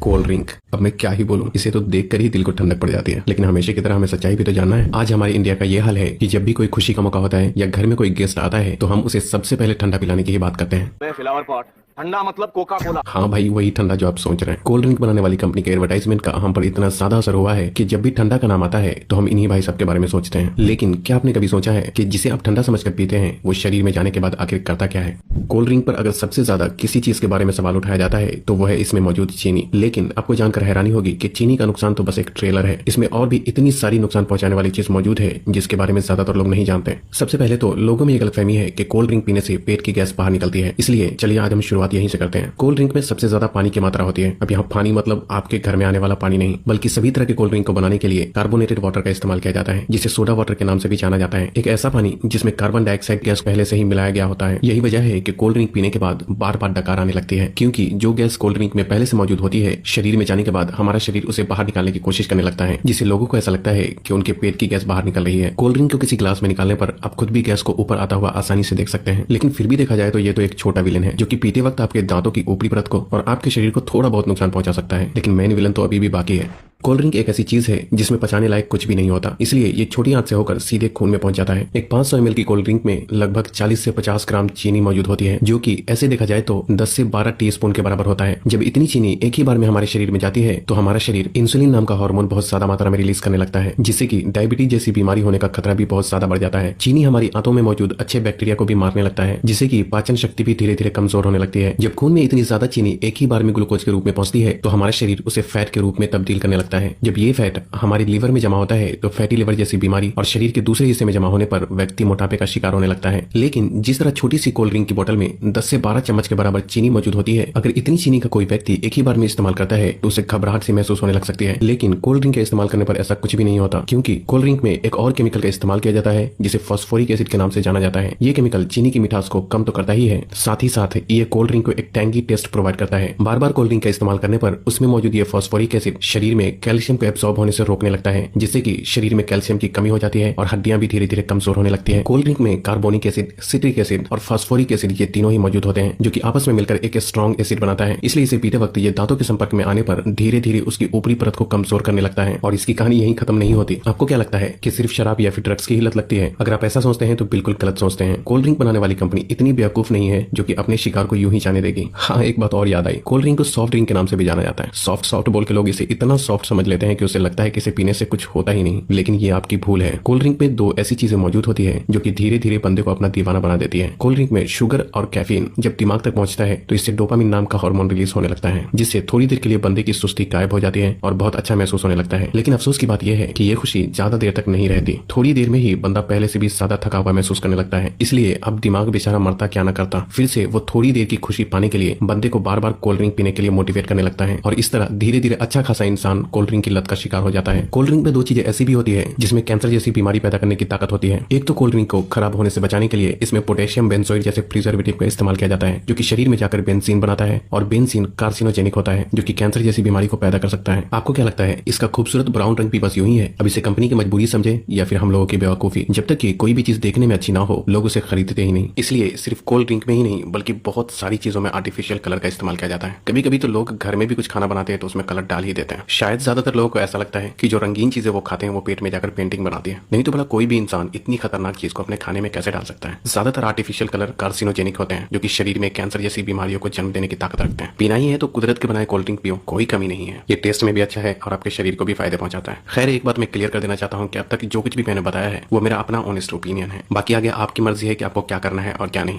Cold drink, अब मैं क्या ही बोलूं, इसे तो देखकर ही दिल को ठंडक पड़ जाती है। लेकिन हमेशा की तरह हमें सच्चाई भी तो जानना है। आज हमारे इंडिया का ये हाल है कि जब भी कोई खुशी का मौका होता है या घर में कोई गेस्ट आता है तो हम उसे सबसे पहले ठंडा पिलाने की ही बात करते हैं। फ्लावर पॉट ठंडा मतलब कोका कोला। हाँ भाई, वही ठंडा जो आप सोच रहे हैं। कोल्ड ड्रिंक बनाने वाली कंपनी के एडवर्टाइजमेंट का हम पर इतना ज्यादा असर हुआ है कि जब भी ठंडा का नाम आता है तो हम इन्हीं भाई साहब के बारे में सोचते हैं। लेकिन क्या आपने कभी सोचा है कि जिसे आप ठंडा समझकर पीते हैं वो शरीर में जाने के बाद आखिर करता क्या है? कोल्ड ड्रिंक पर अगर सबसे ज्यादा किसी चीज के बारे में सवाल उठाया जाता है तो वह है इसमें मौजूद चीनी। लेकिन आपको जानकर हैरानी होगी कि चीनी का नुकसान तो बस एक ट्रेलर है, इसमें और भी इतनी सारी नुकसान पहुंचाने वाली चीज मौजूद है जिसके बारे में ज्यादातर लोग नहीं जानते। सबसे पहले तो लोगों में ये गलतफहमी है कि कोल्ड ड्रिंक पीने से पेट की गैस बाहर निकलती है। इसलिए चलिए आज हम शुरुआत यहीं से करते हैं। कोल्ड ड्रिंक में सबसे ज्यादा पानी की मात्रा होती है। अब यहाँ पानी मतलब आपके घर में आने वाला पानी नहीं, बल्कि सभी तरह के कोल्ड ड्रिंक को बनाने के लिए कार्बोनेटेड वाटर का इस्तेमाल किया जाता है, जिसे सोडा वाटर के नाम से भी जाना जाता है। एक ऐसा पानी जिसमें कार्बन डाइऑक्साइड गैस पहले से ही मिलाया गया होता है। यही वजह है कि कोल्ड ड्रिंक पीने के बाद बार बार डकार आने लगती है, क्योंकि जो गैस कोल्ड ड्रिंक में पहले से मौजूद होती है शरीर में जाने के बाद हमारा शरीर उसे बाहर निकालने की कोशिश करने लगता है, जिससे लोगों को ऐसा लगता है कि उनके पेट की गैस बाहर निकल रही है। कोल्ड ड्रिंक को किसी ग्लास में निकालने पर आप खुद भी गैस को ऊपर आता हुआ आसानी से देख सकते हैं। लेकिन फिर भी देखा जाए तो ये तो एक छोटा विलेन है जो कि पीते वक्त आपके दांतों की ऊपरी परत को और आपके शरीर को थोड़ा बहुत नुकसान पहुंचा सकता है। लेकिन मेन विलन तो अभी भी बाकी है। कोल्ड ड्रिंक एक ऐसी चीज है जिसमें पचाने लायक कुछ भी नहीं होता, इसलिए ये छोटी आंच से होकर सीधे खून में पहुंच जाता है। एक 500 ml की कोल्ड ड्रिंक में लगभग 40 से 50 ग्राम चीनी मौजूद होती है, जो कि ऐसे देखा जाए तो 10 से 12 टीस्पून के बराबर होता है। जब इतनी चीनी एक ही बार में हमारे शरीर में जाती है तो हमारा शरीर इंसुलिन नाम का हार्मोन बहुत ज्यादा मात्रा में रिलीज करने लगता है, जिससे कि डायबिटीज जैसी बीमारी होने का खतरा भी बहुत ज्यादा बढ़ जाता है। चीनी हमारी आंतों में मौजूद अच्छे बैक्टीरिया को भी मारने लगता है, जिससे कि पाचन शक्ति भी धीरे धीरे कमजोर होने लगती है। जब खून में इतनी ज्यादा चीनी एक ही बार में ग्लूकोज के रूप में पहुंचती है तो हमारा शरीर उसे फैट के रूप में तब्दील करने लगता है। जब ये फैट हमारे लीवर में जमा होता है तो फैटी लिवर जैसी बीमारी और शरीर के दूसरे हिस्से में जमा होने पर व्यक्ति मोटापे का शिकार होने लगता है। लेकिन जिस तरह छोटी सी कोल्ड ड्रिंक की बोतल में 10 से 12 चम्मच के बराबर चीनी मौजूद होती है, अगर इतनी चीनी का कोई व्यक्ति एक ही बार में इस्तेमाल करता है तो उसे घबराहट सी महसूस होने लग सकती है। लेकिन कोल्ड ड्रिंक का इस्तेमाल करने पर ऐसा कुछ भी नहीं होता, क्योंकि कोल्ड ड्रिंक में एक और केमिकल का इस्तेमाल किया जाता है जिसे फास्फोरिक एसिड के नाम से जाना जाता है। ये केमिकल चीनी की मिठास को कम तो करता ही है, साथ ही साथ ये कोल्ड ड्रिंक को एक टैंगी टेस्ट प्रोवाइड करता है। बार बार कोल्ड ड्रिंक का इस्तेमाल करने पर उसमें मौजूद ये फास्फोरिक एसिड शरीर में कैल्शियम को एब्सॉर्ब होने से रोकने लगता है, जिससे कि शरीर में कैल्शियम की कमी हो जाती है और हड्डियां भी धीरे धीरे कमजोर होने लगती हैं। कोल्ड ड्रिंक में कार्बोनिक एसिड, सिट्रिक एसिड और फास्फोरिक एसिड ये तीनों ही मौजूद होते हैं, जो कि आपस में मिलकर एक स्ट्रॉन्ग एसिड बनाता है। इसलिए इसे पीते वक्त ये दांतों के संपर्क में आने पर धीरे धीरे उसकी ऊपरी परत को कमजोर करने लगता है। और इसकी कहानी यहीं खत्म नहीं होती। आपको क्या लगता है कि सिर्फ शराब या फिर ड्रग्स की ही लत लगती है? अगर आप ऐसा सोचते हैं तो बिल्कुल गलत सोचते हैं। कोल्ड ड्रिंक बनाने वाली कंपनी इतनी बेवकूफ नहीं है जो कि अपने शिकार को यूं ही जाने देगी। हाँ, एक बात और याद आई, कोल्ड ड्रिंक को सॉफ्ट ड्रिंक के नाम से भी जाना जाता है। सॉफ्ट सॉफ्ट बोल के लोग इसे इतना सॉफ्ट समझ लेते हैं कि उसे लगता है कि इसे पीने से कुछ होता ही नहीं, लेकिन ये आपकी भूल है। कोल्ड ड्रिंक में दो ऐसी चीजें मौजूद होती है जो कि धीरे धीरे बंदे को अपना दीवाना बना देती है। कोल्ड ड्रिंक में शुगर और कैफीन जब दिमाग तक पहुंचता है तो इससे डोपामिन नाम का हार्मोन रिलीज होने लगता है, जिससे थोड़ी देर के लिए बंदे की सुस्ती गायब हो जाती है और बहुत अच्छा महसूस होने लगता है। लेकिन अफसोस की बात यह है कि यह खुशी ज्यादा देर तक नहीं रहती। थोड़ी देर में ही बंदा पहले से भी ज्यादा थका हुआ महसूस करने लगता है। इसलिए अब दिमाग बेचारा मरता क्या न करता, फिर से वो थोड़ी देर की खुशी पाने के लिए बंदे को बार बार कोल्ड ड्रिंक पीने के लिए मोटिवेट करने लगता है, और इस तरह धीरे धीरे अच्छा खासा इंसान कोल्ड ड्रिंक की लत का शिकार हो जाता है। कोल्ड ड्रिंक में दो चीजें ऐसी भी होती है जिसमें कैंसर जैसी बीमारी पैदा करने की ताकत होती है। एक तो कोल्ड ड्रिंक को खराब होने से बचाने के लिए इसमें पोटेशियम बेंजोइड जैसे प्रिजर्वेटिव का इस्तेमाल किया जाता है, जो कि शरीर में जाकर बेंजीन बनाता है, और बेंजीन कार्सिनोजेनिक होता है जो कि कैंसर जैसी बीमारी को पैदा कर सकता है। आपको क्या लगता है, इसका खूबसूरत ब्राउन रंग भी बस यूं ही है? अब इसे कंपनी की मजबूरी समझे या फिर हम लोगों की बेवकूफी? जब तक कि कोई भी चीज देखने में अच्छी ना हो लोग उसे खरीदते ही नहीं। इसलिए सिर्फ कोल्ड ड्रिंक में ही नहीं बल्कि बहुत सारी चीजों में आर्टिफिशियल कलर का इस्तेमाल किया जाता है। कभी कभी तो लोग घर में भी कुछ खाना बनाते हैं तो उसमें कलर डाल ही देते हैं। शायद ज्यादातर लोगों को ऐसा लगता है कि जो रंगीन चीजें वो खाते हैं वो पेट में जाकर पेंटिंग बनाती है। नहीं तो भला कोई भी इंसान इतनी खतरनाक चीज को अपने खाने में कैसे डाल सकता है? ज्यादातर आर्टिफिशियल कलर कार्सिनोजेनिक होते हैं, जो कि शरीर में कैंसर जैसी बीमारियों को जन्म देने की ताकत रखते हैं। पीना ही है तो कुदरत के बनाए कोल्ड ड्रिंक पियो, कोई कमी नहीं है। ये टेस्ट में भी अच्छा है और आपके शरीर को भी फायदे पहुंचाता है। खैर, एक बात मैं क्लियर कर देना चाहता हूँ कि अब तक जो कुछ भी मैंने बताया है वो मेरा अपना ऑनेस्ट ओपिनियन है। बाकी आगे आपकी मर्जी है कि आपको क्या करना है और क्या नहीं।